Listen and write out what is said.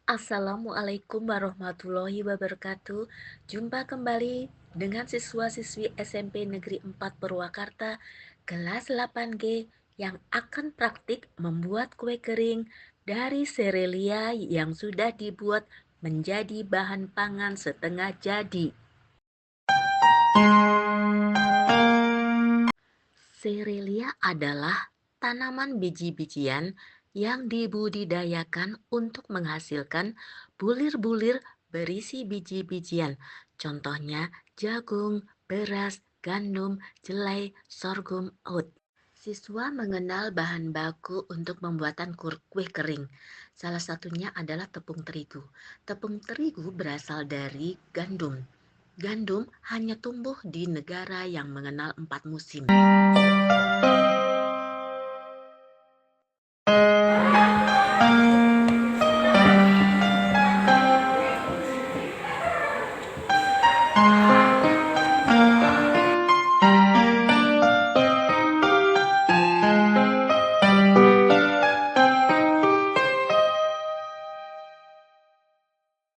Assalamualaikum warahmatullahi wabarakatuh. Jumpa kembali dengan siswa-siswi SMP Negeri 4 Purwakarta kelas 8G yang akan praktik membuat kue kering dari serelia yang sudah dibuat menjadi bahan pangan setengah jadi. Serelia adalah tanaman biji-bijian yang dibudidayakan untuk menghasilkan bulir-bulir berisi biji-bijian. Contohnya jagung, beras, gandum, jelai, sorghum, oat. Siswa mengenal bahan baku untuk pembuatan kue kering. Salah satunya adalah tepung terigu. Tepung terigu berasal dari gandum. Gandum hanya tumbuh di negara yang mengenal 4 musim.